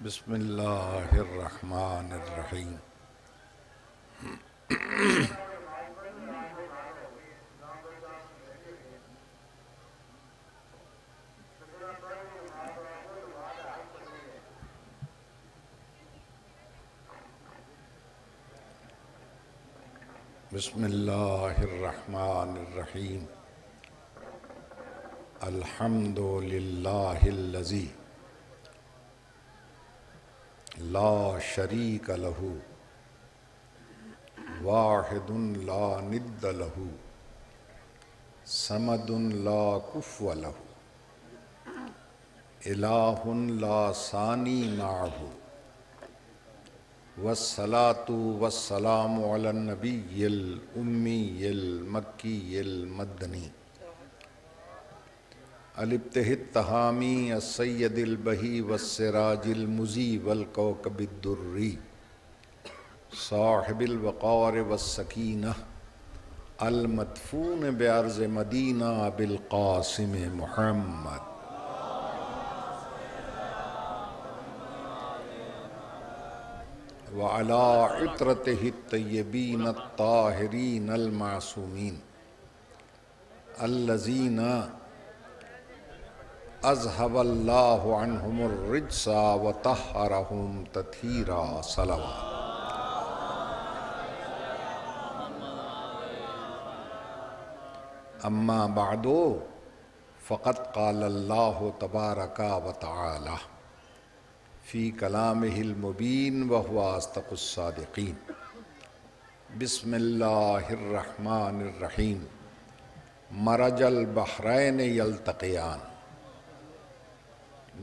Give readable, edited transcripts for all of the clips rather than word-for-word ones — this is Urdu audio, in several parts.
بسم اللہ الرحمن الرحیم۔ بسم اللہ الرحمن الرحیم۔ الحمد للہ الذی لا شریک لہ واحد لا ند لہ صمد لا کفو لہ الہ لا ثانی معہ والصلاة والسلام علی النبی الامی المکی المدنی الابتہ التہامی السید البہی والسراج المضی والکوکب الدری صاحب الوقار والسکینہ المدفون بارض مدینہ بالقاسم محمد وعلى عطرته الطیبین الطاہرین المعصومین الذین اذهب اللہ عنہم الرجس وطہرہم تطہیرا صلوات۔ اما بعد فقد قال اللہ تبارک وتعالی فی کلامہ المبین وہو اصدق الصادقین۔ بسم اللہ الرحمن الرحیم۔ مرج البحرین یلتقیان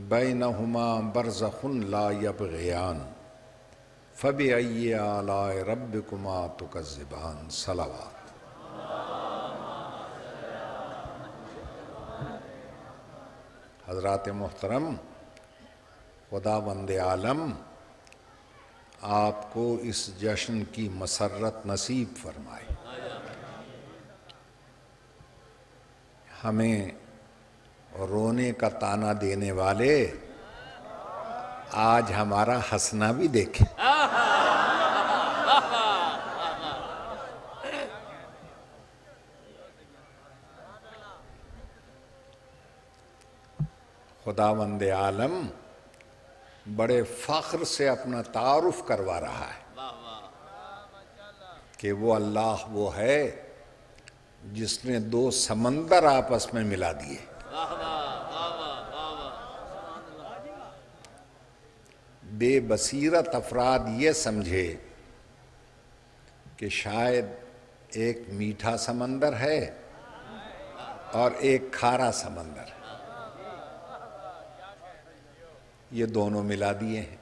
بینہما برزخ لا یبغیان فبأی آلاء ربکما تکذبان صلوات۔ حضرات محترم، خداوند عالم آپ کو اس جشن کی مسرت نصیب فرمائے۔ ہمیں رونے کا طعنہ دینے والے آج ہمارا ہنسنا بھی دیکھیں۔ خداوند عالم بڑے فخر سے اپنا تعارف کروا رہا ہے کہ وہ اللہ وہ ہے جس نے دو سمندر آپس میں ملا دیے۔ بے بصیرت افراد یہ سمجھے کہ شاید ایک میٹھا سمندر ہے اور ایک کھارا سمندر ہے، یہ دونوں ملا دیے ہیں،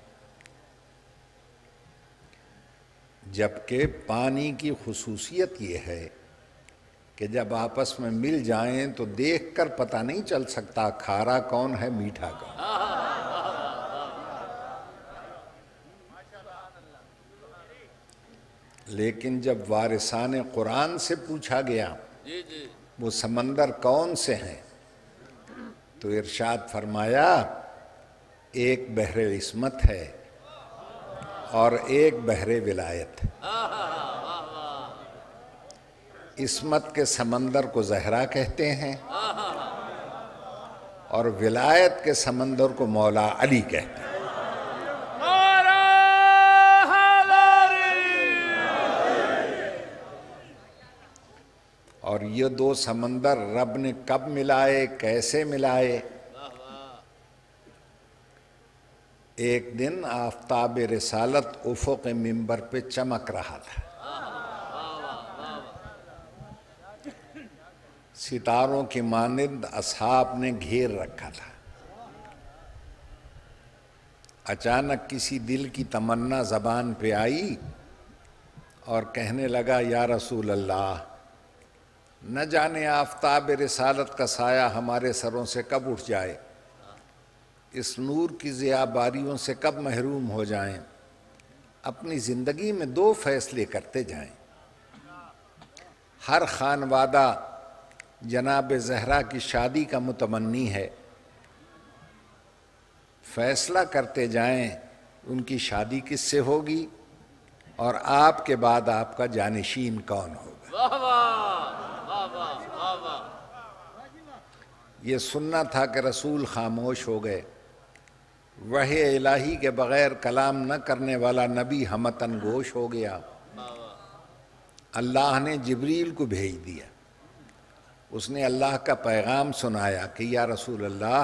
جبکہ پانی کی خصوصیت یہ ہے کہ جب آپس میں مل جائیں تو دیکھ کر پتہ نہیں چل سکتا کھارا کون ہے میٹھا کون۔ لیکن جب وارثان قرآن سے پوچھا گیا وہ سمندر کون سے ہیں تو ارشاد فرمایا ایک بحر عصمت ہے اور ایک بحر ولایت ہے۔ عصمت کے سمندر کو زہرا کہتے ہیں اور ولایت کے سمندر کو مولا علی کہتے ہیں۔ اور یہ دو سمندر رب نے کب ملائے، کیسے ملائے؟ ایک دن آفتاب رسالت افق منبر پہ چمک رہا تھا، ستاروں کی مانند اصحاب نے گھیر رکھا تھا۔ اچانک کسی دل کی تمنا زبان پہ آئی اور کہنے لگا یا رسول اللہ، نہ جانے آفتاب رسالت کا سایہ ہمارے سروں سے کب اٹھ جائے، اس نور کی ضیاء باریوں سے کب محروم ہو جائیں، اپنی زندگی میں دو فیصلے کرتے جائیں۔ ہر خانوادہ جناب زہرا کی شادی کا متمنی ہے، فیصلہ کرتے جائیں ان کی شادی کس سے ہوگی اور آپ کے بعد آپ کا جانشین کون ہوگا۔ یہ سننا تھا کہ رسول خاموش ہو گئے۔ وحی الہی کے بغیر کلام نہ کرنے والا نبی ہمتن گوش ہو گیا۔ اللہ نے جبریل کو بھیج دیا، اس نے اللہ کا پیغام سنایا کہ یا رسول اللہ،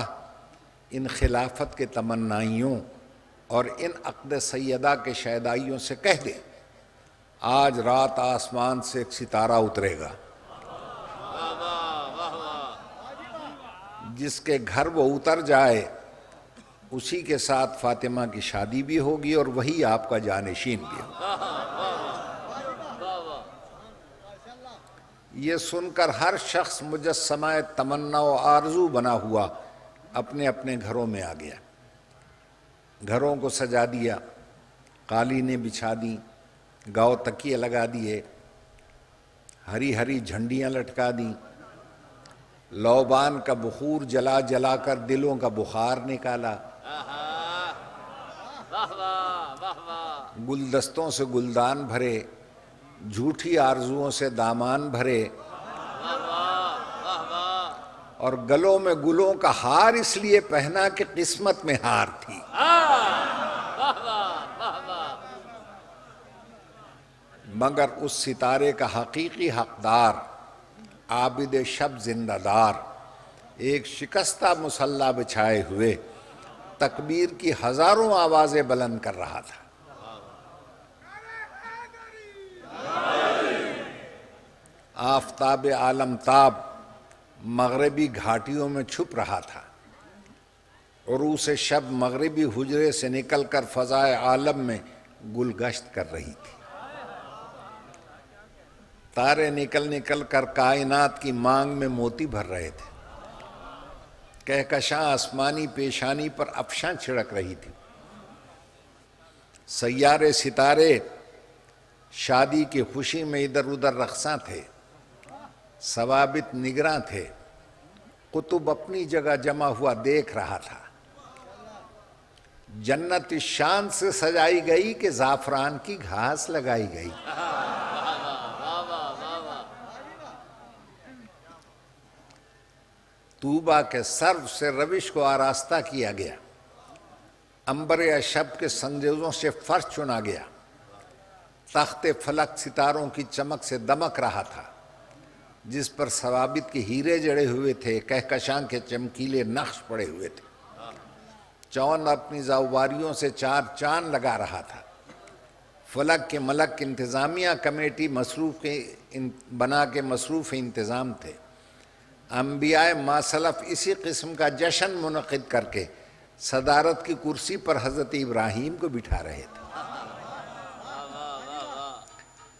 ان خلافت کے تمنائیوں اور ان عقد سیدہ کے شیدائیوں سے کہہ دے آج رات آسمان سے ایک ستارہ اترے گا، جس کے گھر وہ اتر جائے اسی کے ساتھ فاطمہ کی شادی بھی ہوگی اور وہی آپ کا جانشین بھی ہوگا۔ یہ سن کر ہر شخص مجسمہ تمنا و آرزو بنا ہوا اپنے اپنے گھروں میں آ گیا۔ گھروں کو سجا دیا، قالینیں بچھا دیں، گاؤ تکیے لگا دیے، ہری ہری جھنڈیاں لٹکا دیں، لوبان کا بخور جلا جلا کر دلوں کا بخار نکالا، گلدستوں سے گلدان بھرے، جھوٹی آرزوؤں سے دامان بھرے، اور گلوں میں گلوں کا ہار اس لیے پہنا کہ قسمت میں ہار تھی۔ مگر اس ستارے کا حقیقی حقدار، عابد شب زندہ دار، ایک شکستہ مصلی بچھائے ہوئے تکبیر کی ہزاروں آوازیں بلند کر رہا تھا۔ آفتاب عالم تاب مغربی گھاٹیوں میں چھپ رہا تھا۔ عروس شب مغربی حجرے سے نکل کر فضائے عالم میں گل گشت کر رہی تھی۔ تارے نکل نکل کر کائنات کی مانگ میں موتی بھر رہے تھے۔ کہکشاں آسمانی پیشانی پر افشاں چھڑک رہی تھی۔ سیارے ستارے شادی کی خوشی میں ادھر ادھر رقصاں تھے، ثوابت نگراں تھے، قطب اپنی جگہ جمع ہوا دیکھ رہا تھا۔ جنت اس شان سے سجائی گئی کہ زعفران کی گھاس لگائی گئی۔ طوبہ کے سرو سے روش کو آراستہ کیا گیا، عنبر اشب کے سنجوزوں سے فرش چنا گیا، تخت فلک ستاروں کی چمک سے دمک رہا تھا، جس پر ثوابت کے ہیرے جڑے ہوئے تھے، کہکشاں کے چمکیلے نقش پڑے ہوئے تھے۔ چاند اپنی زاواریوں سے چار چاند لگا رہا تھا۔ فلک کے ملک انتظامیہ کمیٹی بنا کے مصروف انتظام تھے۔ انبیاء ماسلف اسی قسم کا جشن منعقد کر کے صدارت کی کرسی پر حضرت ابراہیم کو بٹھا رہے تھے۔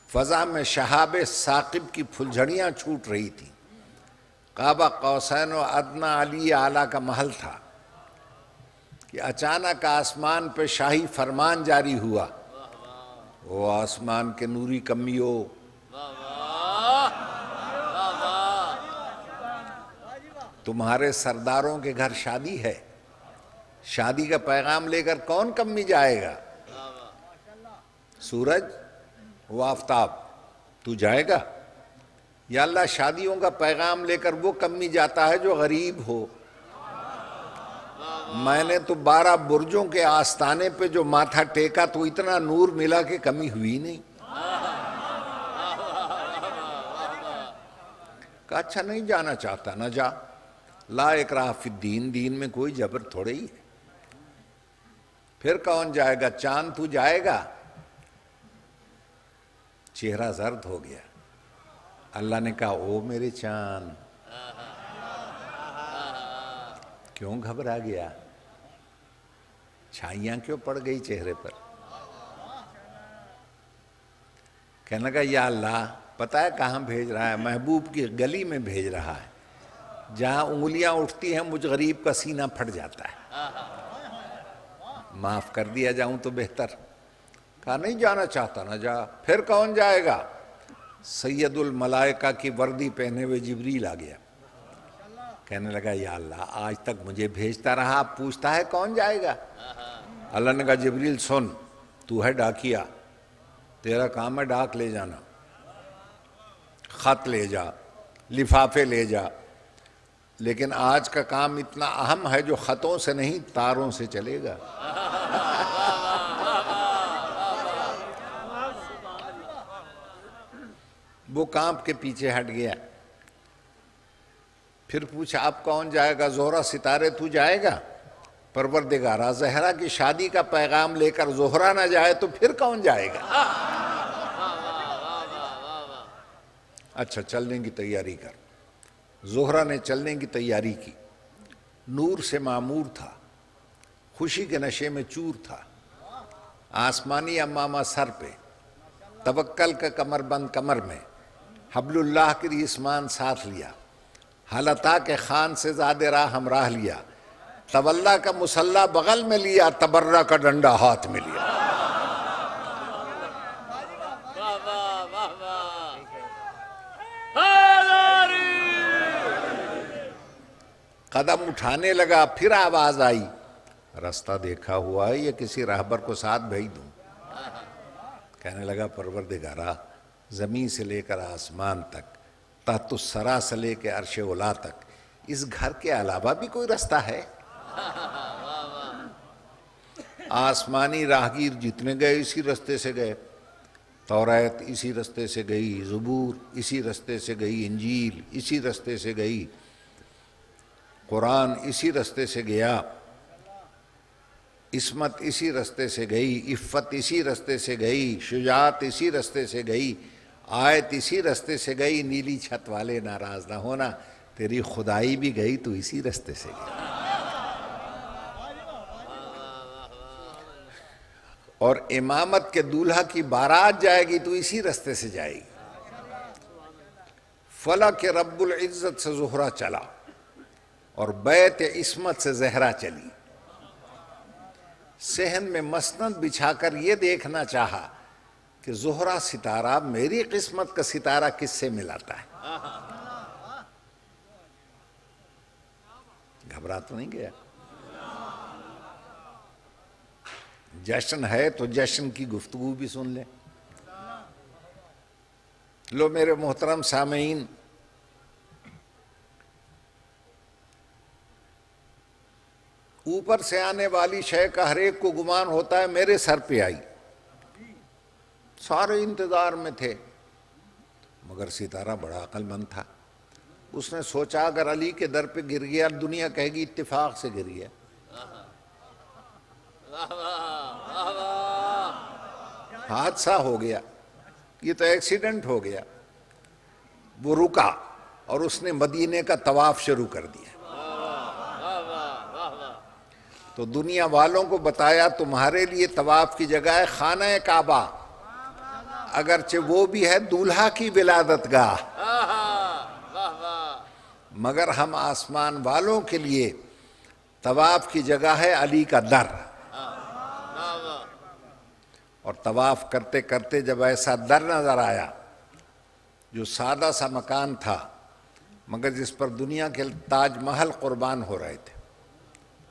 فضا میں شہاب ثاقب کی پھلجھڑیاں چھوٹ رہی تھیں۔ قاب قوسین و ادنیٰ علی اعلیٰ کا محل تھا کہ اچانک آسمان پہ شاہی فرمان جاری ہوا، وہ آسمان کے نوری کمیوں، تمہارے سرداروں کے گھر شادی ہے، شادی کا پیغام لے کر کون کمی جائے گا؟ سورج و آفتاب تو جائے گا؟ یا اللہ شادیوں کا پیغام لے کر وہ کمی جاتا ہے جو غریب ہو۔ میں نے تو 12 برجوں کے آستانے پہ جو ماتھا ٹیکا تو اتنا نور ملا کہ کمی ہوئی نہیں۔ کہا اچھا نہیں جانا چاہتا نہ جا، لا اکراہ فی الدین، دین میں کوئی جبر تھوڑے ہی ہے۔ پھر کون جائے گا؟ چاند تو جائے گا؟ چہرہ زرد ہو گیا۔ اللہ نے کہا او میرے چاند، کیوں گھبرا گیا؟ چھائیاں کیوں پڑ گئی چہرے پر؟ کہنے لگا یا اللہ پتہ ہے کہاں بھیج رہا ہے؟ محبوب کی گلی میں بھیج رہا ہے، جہاں انگلیاں اٹھتی ہیں مجھ غریب کا سینہ پھٹ جاتا ہے، معاف کر دیا جاؤں تو بہتر۔ کہا نہیں جانا چاہتا نہ جا۔ پھر کون جائے گا؟ سید الملائکہ کی وردی پہنے ہوئے جبریل آ گیا۔ کہنے لگا یا اللہ آج تک مجھے بھیجتا رہا، اب پوچھتا ہے کون جائے گا؟ اللہ نے کہا جبریل سن، تو ہے ڈاکیا، تیرا کام ہے ڈاک لے جانا، خط لے جا، لفافے لے جا، لیکن آج کا کام اتنا اہم ہے جو خطوں سے نہیں تاروں سے چلے گا۔ وہ کانپ کے پیچھے ہٹ گیا۔ پھر پوچھا اب کون جائے گا؟ زہرہ ستارے تو جائے گا؟ پروردگارا زہرا کی شادی کا پیغام لے کر زہرا نہ جائے تو پھر کون جائے گا؟ اچھا چلنے کی تیاری کر۔ زہرا نے چلنے کی تیاری کی، نور سے معمور تھا، خوشی کے نشے میں چور تھا، آسمانی امامہ سر پہ، توکل کا کمر بند کمر میں، حبل اللہ کی ریسمان ساتھ لیا، حلطا کے خان سے زیادہ راہ ہمراہ لیا، تولا کا مسلح بغل میں لیا، تبرہ کا ڈنڈا ہاتھ میں لیا۔ قدم اٹھانے لگا، پھر آواز آئی، رستہ دیکھا ہوا ہے یا کسی راہبر کو ساتھ بھیج دوں؟ کہنے لگا پروردگارا زمین سے لے کر آسمان تک، تحت الثری سے لے کے عرش اولی تک، اس گھر کے علاوہ بھی کوئی رستہ ہے؟ آسمانی راہگیر جتنے گئے اسی رستے سے گئے، توریت اسی رستے سے گئی، زبور اسی رستے سے گئی، انجیل اسی رستے سے گئی، قرآن اسی رستے سے گیا، عصمت اسی رستے سے گئی، عفت اسی رستے سے گئی، شجاعت اسی رستے سے گئی، آیت اسی رستے سے گئی، نیلی چھت والے ناراض نہ ہونا، تیری خدائی بھی گئی تو اسی رستے سے گئی، اور امامت کے دولہا کی بارات جائے گی تو اسی رستے سے جائے گی۔ فلک رب العزت سے زہرہ چلا اور بیت عصمت سے زہرا چلی۔ صحن میں مسند بچھا کر یہ دیکھنا چاہا کہ زہرہ ستارہ میری قسمت کا ستارہ کس سے ملاتا ہے؟ گھبرا تو نہیں گیا؟ جشن ہے تو جشن کی گفتگو بھی سن لیں۔ لو میرے محترم سامعین، اوپر سے آنے والی شے کا ہر ایک کو گمان ہوتا ہے میرے سر پہ آئی، سارے انتظار میں تھے، مگر ستارہ بڑا عقل مند تھا، اس نے سوچا اگر علی کے در پہ گر گیا دنیا کہے گی اتفاق سے گر گیا، حادثہ ہو گیا، یہ تو ایکسیڈنٹ ہو گیا۔ وہ رکا اور اس نے مدینے کا طواف شروع کر دیا، تو دنیا والوں کو بتایا تمہارے لیے طواف کی جگہ ہے خانہ کعبہ، اگرچہ وہ بھی ہے دولہا کی ولادت گاہ، مگر ہم آسمان والوں کے لیے طواف کی جگہ ہے علی کا در۔ اور طواف کرتے کرتے جب ایسا در نظر آیا جو سادہ سا مکان تھا مگر جس پر دنیا کے تاج محل قربان ہو رہے تھے،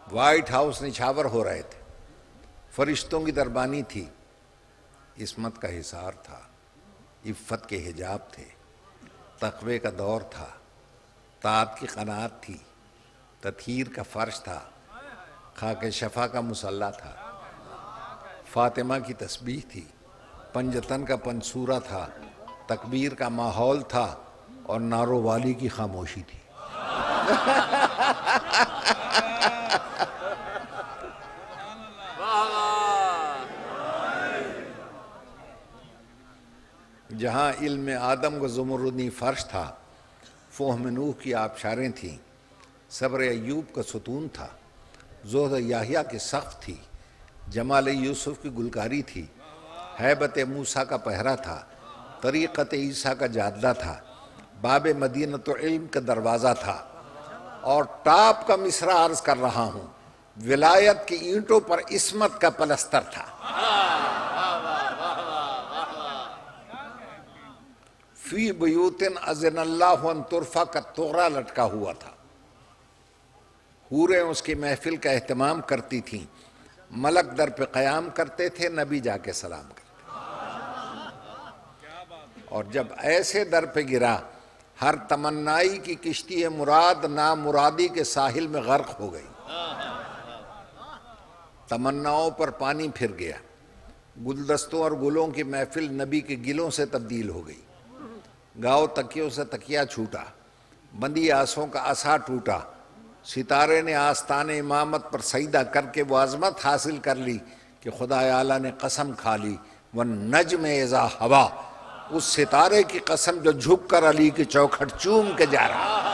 وائٹ ہاؤس نچھاور ہو رہے تھے، فرشتوں کی دربانی تھی، عصمت کا حصار تھا، عفت کے حجاب تھے، تقوی کا دور تھا، طاعت کی قناعت تھی، تطہیر کا فرش تھا، خاک شفا کا مصلی تھا، فاطمہ کی تسبیح تھی، پنجتن کا پنسورہ تھا، تکبیر کا ماحول تھا، اور نارو والی کی خاموشی تھی۔ جہاں علم آدم کا زمردی فرش تھا، فہم نوح کی آبشاریں تھیں، صبر ایوب کا ستون تھا، زہد یحییٰ کی سقف تھی، جمال یوسف کی گلکاری تھی، ہیبت موسیٰ کا پہرا تھا، طریقت عیسیٰ کا جادلہ تھا، باب مدینۃ علم کا دروازہ تھا، اور ٹاپ کا مصرع عرض کر رہا ہوں، ولایت کی اینٹوں پر عصمت کا پلستر تھا۔ فی بیوت اذن اللہ ان ترفع کا تغرا لٹکا ہوا تھا، حوریں اس کی محفل کا اہتمام کرتی تھیں، ملک در پہ قیام کرتے تھے، نبی جا کے سلام کرتے، اور جب ایسے در پہ گرا ہر تمنائی کی کشتی مراد نامرادی کے ساحل میں غرق ہو گئی، تمناؤں پر پانی پھر گیا، گلدستوں اور گلوں کی محفل نبی کے گلوں سے تبدیل ہو گئی، گاؤ تکیوں سے تکیہ چھوٹا، بندی آسوں کا عصا ٹوٹا، ستارے نے آستان امامت پر سجدہ کر کے وہ عظمت حاصل کر لی کہ خدا اعلیٰ نے قسم کھا لی، وَالنَّجْمِ اِذَا ہَوَا، اس ستارے کی قسم جو جھک کر علی کی چوکھٹ چوم کے جا رہا۔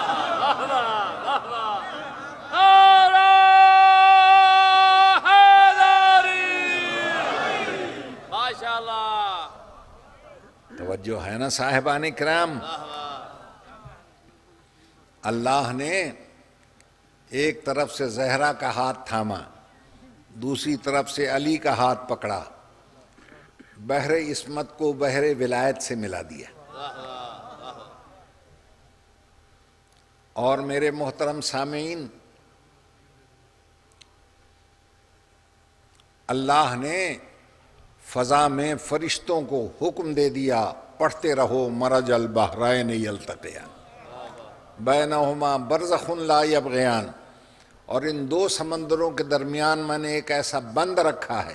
توجہ ہے نا صاحبان کرام؟ اللہ نے ایک طرف سے زہرا کا ہاتھ تھاما، دوسری طرف سے علی کا ہاتھ پکڑا، بحر عصمت کو بحر ولایت سے ملا دیا۔ اور میرے محترم سامعین، اللہ نے فضا میں فرشتوں کو حکم دے دیا، پڑھتے رہو مرج البحرین یلتقیان بینہما برزخ لا یبغیان، اور ان دو سمندروں کے درمیان میں نے ایک ایسا بند رکھا ہے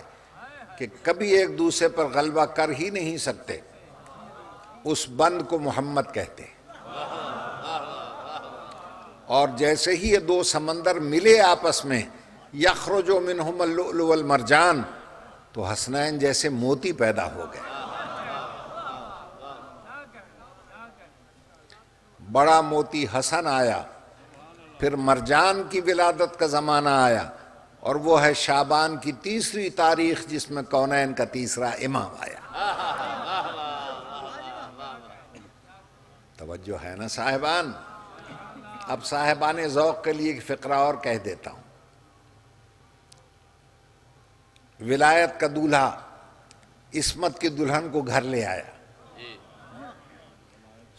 کہ کبھی ایک دوسرے پر غلبہ کر ہی نہیں سکتے، اس بند کو محمد کہتے ہیں۔ اور جیسے ہی یہ دو سمندر ملے آپس میں، یخرج منہم اللؤلؤ والمرجان، تو حسنین جیسے موتی پیدا ہو گئے، بڑا موتی حسن آیا، پھر مرجان کی ولادت کا زمانہ آیا، اور وہ ہے شعبان کی 3 تاریخ جس میں کونین کا 3 امام آیا۔ توجہ ہے نا صاحبان؟ اب صاحبان ذوق کے لیے ایک فقرہ اور کہہ دیتا ہوں۔ ولایت کا دولہا عصمت کی دلہن کو گھر لے آیا،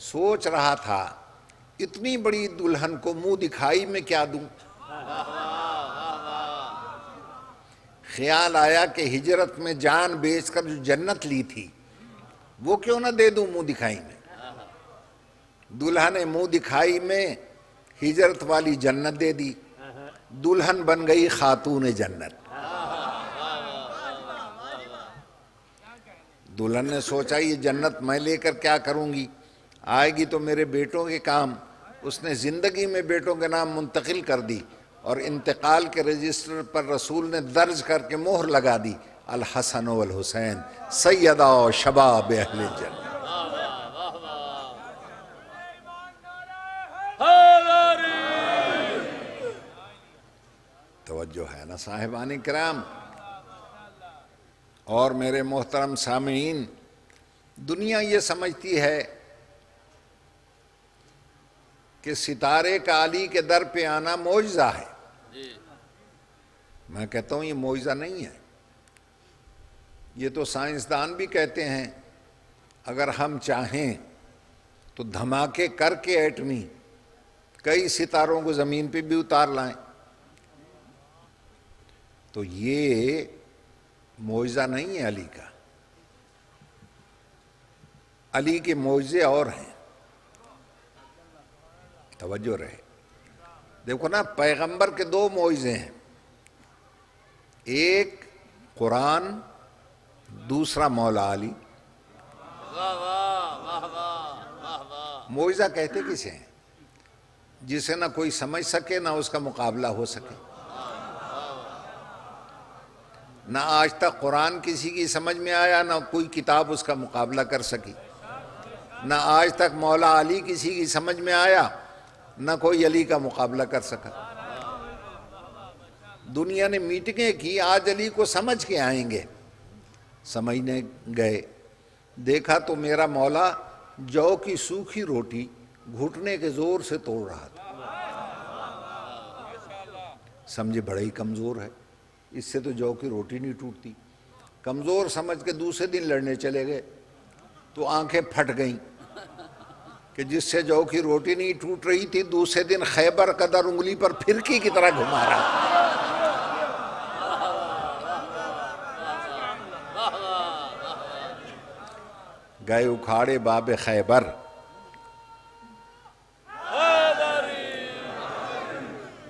سوچ رہا تھا اتنی بڑی دلہن کو منہ دکھائی میں کیا دوں، خیال آیا کہ ہجرت میں جان بیچ کر جو جنت لی تھی وہ کیوں نہ دے دوں منہ دکھائی میں۔ دلہا نے منہ دکھائی میں ہجرت والی جنت دے دی، دلہن بن گئی خاتون جنت۔ دلہن نے سوچا یہ جنت میں لے کر کیا کروں گی، آئے گی تو میرے بیٹوں کے کام۔ اس نے زندگی میں بیٹوں کے نام منتقل کر دی، اور انتقال کے رجسٹر پر رسول نے درج کر کے مہر لگا دی، الحسن والحسین سیدا و شباب اہل الجنہ۔ توجہ ہے نا صاحبان کرام؟ اور میرے محترم سامعین، دنیا یہ سمجھتی ہے کہ ستارے کا علی کے در پہ آنا معجزہ ہے۔ میں کہتا ہوں یہ معجزہ نہیں ہے، یہ تو سائنسدان بھی کہتے ہیں اگر ہم چاہیں تو دھماکے کر کے ایٹمی کئی ستاروں کو زمین پہ بھی اتار لائیں۔ تو یہ معجزہ نہیں ہے علی کا، علی کے معجزے اور ہیں۔ توجہ رہے، دیکھو نا، پیغمبر کے 2 معجزے ہیں، ایک قرآن، دوسرا مولا علی۔ معجزہ کہتے کسے ہیں؟ جسے نہ کوئی سمجھ سکے نہ اس کا مقابلہ ہو سکے۔ نہ آج تک قرآن کسی کی سمجھ میں آیا، نہ کوئی کتاب اس کا مقابلہ کر سکی، نہ آج تک مولا علی کسی کی سمجھ میں آیا، نہ کوئی علی کا مقابلہ کر سکا۔ دنیا نے میٹنگیں کی، آج علی کو سمجھ کے آئیں گے، سمجھنے گئے، دیکھا تو میرا مولا جو کی سوکھی روٹی گھٹنے کے زور سے توڑ رہا تھا۔ سمجھے بڑا ہی کمزور ہے، اس سے تو جو کی روٹی نہیں ٹوٹتی۔ کمزور سمجھ کے دوسرے دن لڑنے چلے گئے تو آنکھیں پھٹ گئیں کہ جس سے جو کی روٹی نہیں ٹوٹ رہی تھی دوسرے دن خیبر قدر انگلی پر پھرکی کی طرح گھما رہا. گئے اکھاڑے باب خیبر،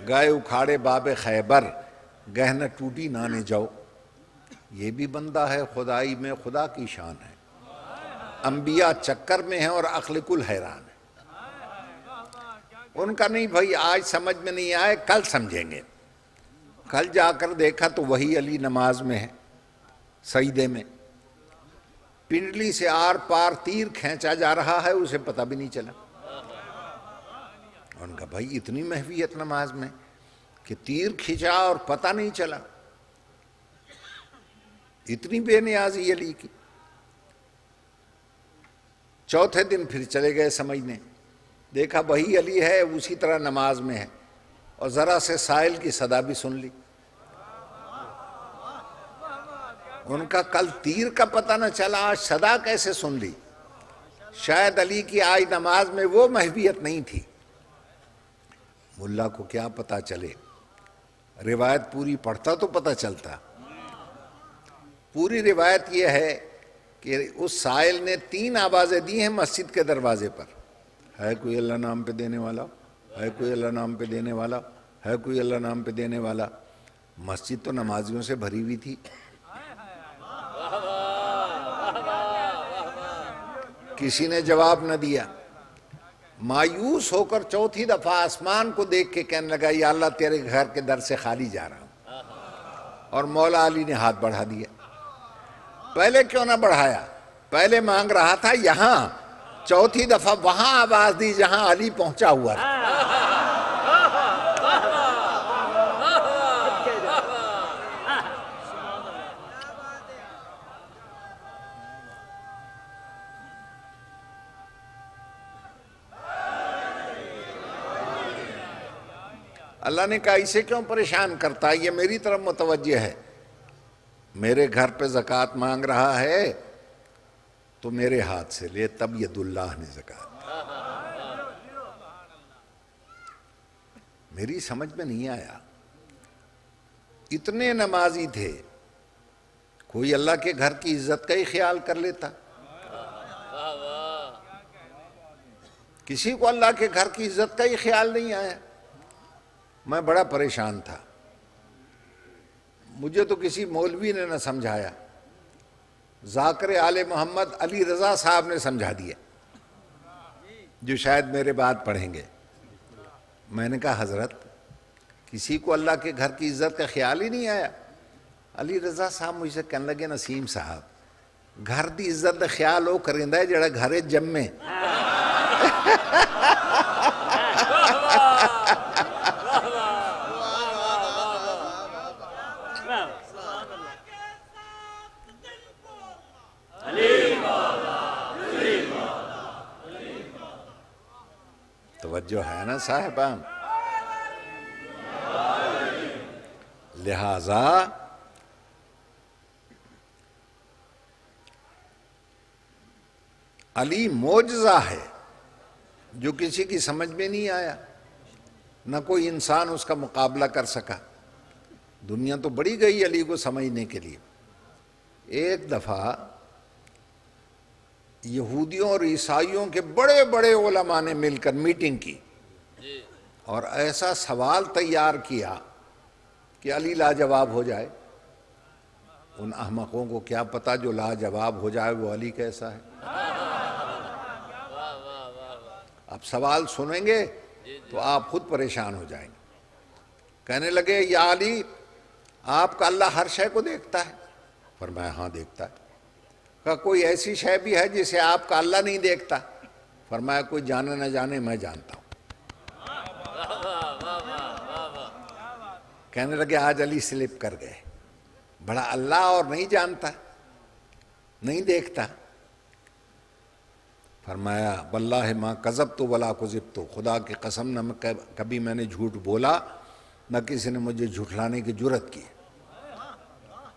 گئے اکھاڑے باب خیبر، گہنہ ٹوٹی نانے جاؤ. یہ بھی بندہ ہے خدائی میں، خدا کی شان ہے. انبیاء چکر میں ہیں اور عقل کل حیران ہے. ان کا نہیں بھائی آج سمجھ میں نہیں آئے کل سمجھیں گے. کل جا کر دیکھا تو وہی علی نماز میں ہے، سجدے میں، پنڈلی سے آر پار تیر کھینچا جا رہا ہے، اسے پتہ بھی نہیں چلا. ان کا بھائی اتنی محویت نماز میں کہ تیر کھینچا اور پتہ نہیں چلا، اتنی بے نیازی علی کی. چوتھے دن پھر چلے گئے سمجھنے، دیکھا وہی علی ہے، اسی طرح نماز میں ہے، اور ذرا سے سائل کی صدا بھی سن لی. ان کا کل تیر کا پتہ نہ چلا، آج صدا کیسے سن لی؟ شاید علی کی آج نماز میں وہ محویت نہیں تھی. ملا کو کیا پتہ چلے، روایت پوری پڑھتا تو پتہ چلتا. پوری روایت یہ ہے کہ اس سائل نے 3 آوازیں دی ہیں مسجد کے دروازے پر. ہے کوئی اللہ نام پہ دینے والا؟ ہے کوئی اللہ نام پہ دینے والا؟ ہے کوئی اللہ نام پہ دینے والا؟ مسجد تو نمازیوں سے بھری ہوئی تھی. کسی نے جواب نہ دیا. مایوس ہو کر چوتھی دفعہ آسمان کو دیکھ کے کہنے لگا یا اللہ تیرے گھر کے در سے خالی جا رہا ہوں. اور مولا علی نے ہاتھ بڑھا دیا. پہلے کیوں نہ بڑھایا؟ پہلے مانگ رہا تھا یہاں، چوتھی دفعہ وہاں آواز دی جہاں علی پہنچا ہوا تھا. اللہ نے کہا اسے کیوں پریشان کرتا ہے، یہ میری طرف متوجہ ہے. میرے گھر پہ زکوٰۃ مانگ رہا ہے تو میرے ہاتھ سے لے، تب ید اللہ نے زکوٰۃ. میری سمجھ میں نہیں آیا. اتنے نمازی تھے، کوئی اللہ کے گھر کی عزت کا ہی خیال کر لیتا. کسی کو اللہ کے گھر کی عزت کا ہی خیال نہیں آیا. میں بڑا پریشان تھا. مجھے تو کسی مولوی نے نہ سمجھایا، ذاکر آل محمد علی رضا صاحب نے سمجھا دیا، جو شاید میرے بعد پڑھیں گے. میں نے کہا حضرت کسی کو اللہ کے گھر کی عزت کا خیال ہی نہیں آیا. علی رضا صاحب مجھ سے کہنے لگے نسیم صاحب گھر دی عزت دا خیال وہ کریندا ہے جڑا گھرے جمے. توجہ ہے نا صاحبان؟ لہذا علی معجزہ ہے جو کسی کی سمجھ میں نہیں آیا، نہ کوئی انسان اس کا مقابلہ کر سکا. دنیا تو بڑی گئی علی کو سمجھنے کے لیے. ایک دفعہ یہودیوں اور عیسائیوں کے بڑے بڑے علماء نے مل کر میٹنگ کی اور ایسا سوال تیار کیا کہ علی لاجواب ہو جائے. ان احمقوں کو کیا پتا جو لاجواب ہو جائے وہ علی کیسا ہے. اب سوال سنیں گے تو آپ خود پریشان ہو جائیں گے. کہنے لگے یا علی آپ کا اللہ ہر شے کو دیکھتا ہے؟ فرمایا ہاں دیکھتا ہے. کہا کوئی ایسی شے بھی ہے جسے آپ کا اللہ نہیں دیکھتا؟ فرمایا کوئی جانے نہ جانے میں جانتا ہوں. کہنے لگے آج علی سلپ کر گئے، بڑا اللہ اور نہیں جانتا، نہیں دیکھتا. فرمایا واللہ ما کذبت ولا کذبت، خدا کی قسم نہ کبھی میں نے جھوٹ بولا نہ کسی نے مجھے جھٹلانے کی جرت کی.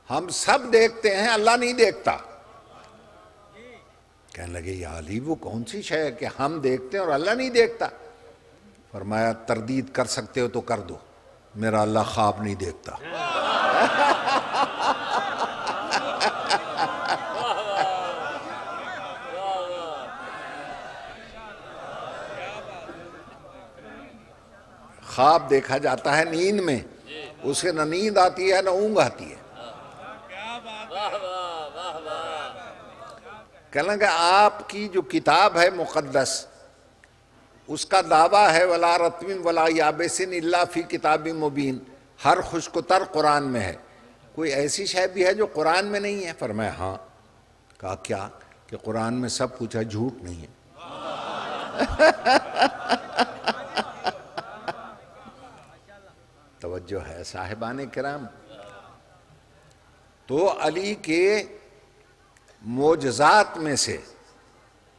ہم سب دیکھتے ہیں، اللہ نہیں دیکھتا. کہنے لگے یا علی وہ کون سی شے ہے کہ ہم دیکھتے ہیں اور اللہ نہیں دیکھتا؟ فرمایا تردید کر سکتے ہو تو کر دو، میرا اللہ خواب نہیں دیکھتا۔ خواب دیکھا جاتا ہے نیند میں، اسے نہ نیند آتی ہے نہ اونگ آتی ہے۔ کہنے لگا آپ کی جو کتاب ہے مقدس، اس کا دعویٰ ہے وَلَا رَطْبٍ وَلَا يَابِسٍ إِلَّا فِي كِتَابٍ مُبِينٍ، ہر خشک و تر قرآن میں ہے، کوئی ایسی شے بھی ہے جو قرآن میں نہیں ہے؟ فرمایا ہاں۔ کہا کیا؟ کہ قرآن میں سب کچھ ہے، جھوٹ نہیں ہے۔ توجہ ہے صاحبان کرام؟ تو علی کے معجزات میں سے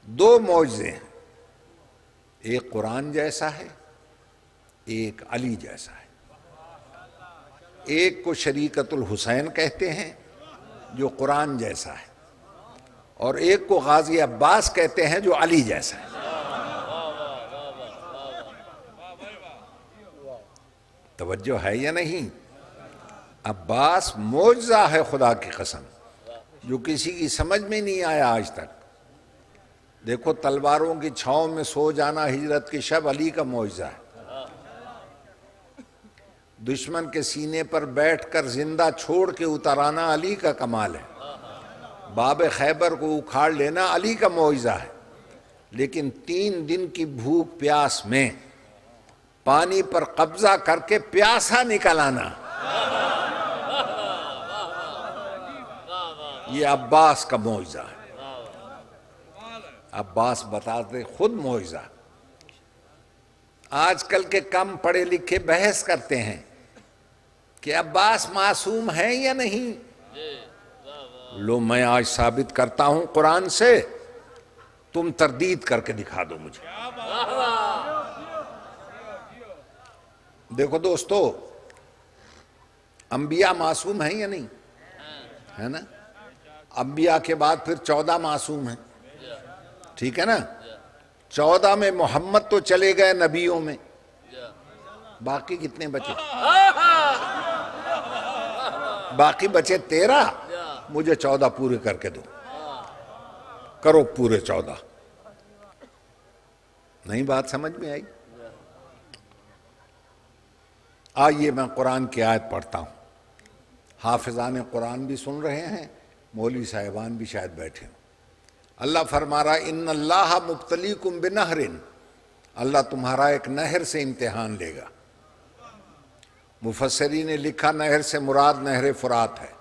دو معجزے ہیں، ایک قرآن جیسا ہے، ایک علی جیسا ہے۔ ایک کو شریکت الحسین کہتے ہیں جو قرآن جیسا ہے، اور ایک کو غازی عباس کہتے ہیں جو علی جیسا ہے۔ توجہ ہے یا نہیں؟ عباس معجزہ ہے خدا کی قسم، جو کسی کی سمجھ میں نہیں آیا آج تک۔ دیکھو تلواروں کی چھاؤں میں سو جانا ہجرت کی شب علی کا معجزہ ہے، دشمن کے سینے پر بیٹھ کر زندہ چھوڑ کے اتر آنا علی کا کمال ہے، باب خیبر کو اکھاڑ لینا علی کا معجزہ ہے، لیکن 3 دن کی بھوک پیاس میں پانی پر قبضہ کر کے پیاسا نکل آنا یہ عباس کا معجزہ ہے۔ عباس بتاتے خود معجزہ۔ آج کل کے کم پڑھے لکھے بحث کرتے ہیں کہ عباس معصوم ہے یا نہیں۔ لو میں آج ثابت کرتا ہوں قرآن سے، تم تردید کر کے دکھا دو مجھے۔ دیکھو دوستو، انبیاء معصوم ہیں یا نہیں؟ ہے نا؟ انبیاء کے بعد پھر 14 معصوم ہیں، ٹھیک ہے نا؟ 14 میں محمد تو چلے گئے نبیوں میں، باقی کتنے بچے؟ باقی بچے 13، مجھے 14 پورے کر کے دو، کرو پورے 14۔ نہیں بات سمجھ میں آئی؟ آئیے میں قرآن کی آیت پڑھتا ہوں، حافظان قرآن بھی سن رہے ہیں، مولوی صاحبان بھی شاید بیٹھے ہوں۔ اللہ فرما رہا ان اللہ مبتلیکم بنہر، اللہ تمہارا ایک نہر سے امتحان لے گا۔ مفسرین نے لکھا نہر سے مراد نہر فرات ہے۔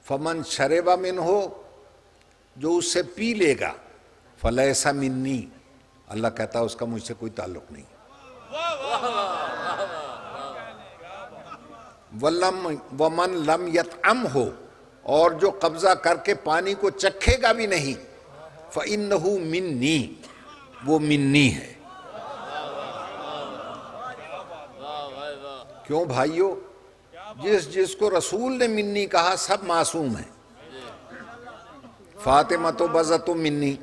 فمن شرب منہ، جو اس سے پی لے گا، فلیس منی، اللہ کہتا اس کا مجھ سے کوئی تعلق نہیں۔ ومن لم یطعمہ، اور جو قبضہ کر کے پانی کو چکھے گا بھی نہیں، فإنہ منی، وہ منی ہے۔ کیوں بھائیو؟ جس کو رسول نے منی کہا سب معصوم ہیں۔ فاطمہ تو بزت منی،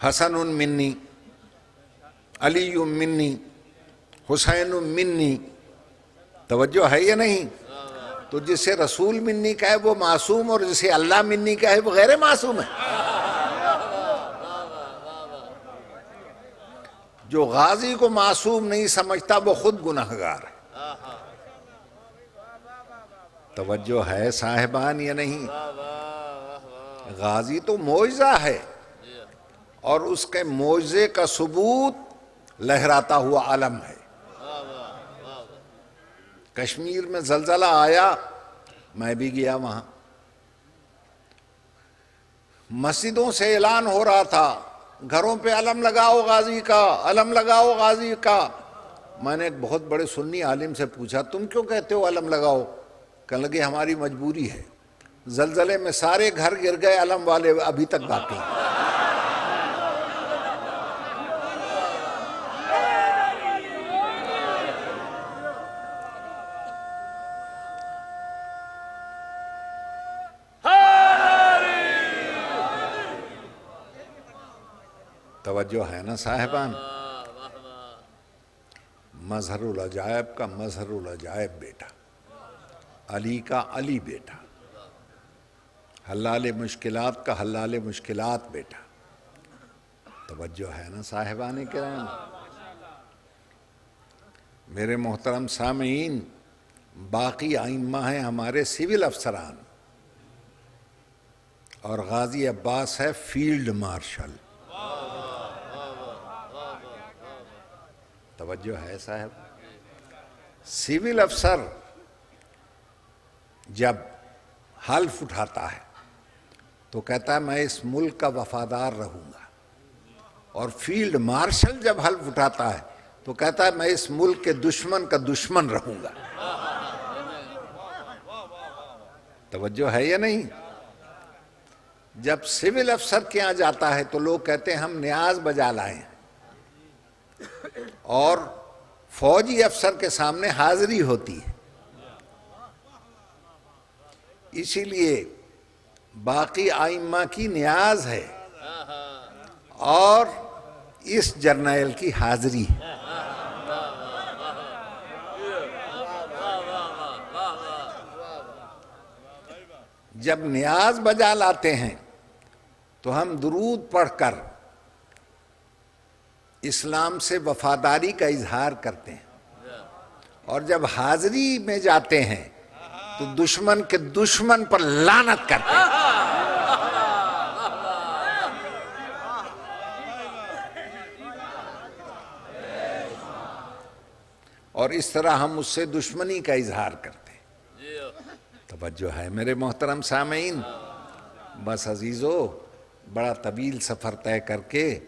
حسن منی، علی منی، حسین منی۔ توجہ ہے یا نہیں؟ تو جسے رسول منی کہے وہ معصوم، اور جسے اللہ منی کہے وہ غیر معصوم ہے۔ جو غازی کو معصوم نہیں سمجھتا وہ خود گناہگار ہے۔ توجہ ہے صاحبان یا نہیں؟ غازی تو معجزہ ہے، اور اس کے معجزے کا ثبوت لہراتا ہوا علم ہے۔ کشمیر میں زلزلہ آیا، میں بھی گیا وہاں، مسجدوں سے اعلان ہو رہا تھا گھروں پہ علم لگاؤ غازی کا، علم لگاؤ غازی کا۔ میں نے ایک بہت بڑے سنی عالم سے پوچھا تم کیوں کہتے ہو علم لگاؤ؟ کہنے لگے ہماری مجبوری ہے، زلزلے میں سارے گھر گر گئے، علم والے ابھی تک باقی ہیں۔ توجہ ہے نا صاحبان؟ مظہر العجائب کا مظہر العجائب بیٹا، علی کا علی بیٹا، حلال مشکلات کا حلال مشکلات بیٹا۔ توجہ ہے نا صاحبان کرام؟ میرے محترم سامعین، باقی ائمہ ہیں ہمارے سول افسران، اور غازی عباس ہے فیلڈ مارشل۔ توجہ ہے صاحب؟ سول افسر جب حلف اٹھاتا ہے تو کہتا ہے میں اس ملک کا وفادار رہوں گا، اور فیلڈ مارشل جب حلف اٹھاتا ہے تو کہتا ہے میں اس ملک کے دشمن کا دشمن رہوں گا۔ توجہ ہے یا نہیں؟ جب سول افسر کے یہاں جاتا ہے تو لوگ کہتے ہیں ہم نیاز بجا لائے ہیں، اور فوجی افسر کے سامنے حاضری ہوتی ہے۔ اسی لیے باقی ائمہ کی نیاز ہے اور اس جرنیل کی حاضری ہے۔ جب نیاز بجا لاتے ہیں تو ہم درود پڑھ کر اسلام سے وفاداری کا اظہار کرتے ہیں، اور جب حاضری میں جاتے ہیں تو دشمن کے دشمن پر لعنت کرتے ہیں۔ اور اس طرح ہم اس سے دشمنی کا اظہار کرتے ہیں۔ توجہ ہے میرے محترم سامعین؟ بس عزیزو، بڑا طویل سفر طے کر کے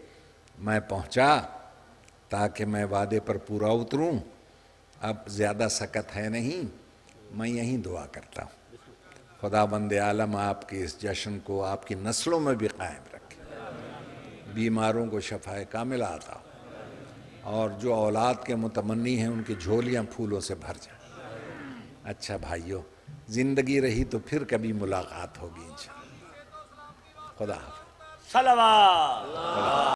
میں پہنچا تاکہ میں وعدے پر پورا اتروں۔ اب زیادہ سکت ہے نہیں، میں یہیں دعا کرتا ہوں خدا بند عالم آپ کی اس جشن کو آپ کی نسلوں میں بھی قائم رکھے، بیماروں کو شفائے کاملہ عطا ہو، اور جو اولاد کے متمنی ہیں ان کی جھولیاں پھولوں سے بھر جائیں۔ اچھا بھائیو، زندگی رہی تو پھر کبھی ملاقات ہوگی انشاءاللہ۔ خدا حافظ۔ صلوات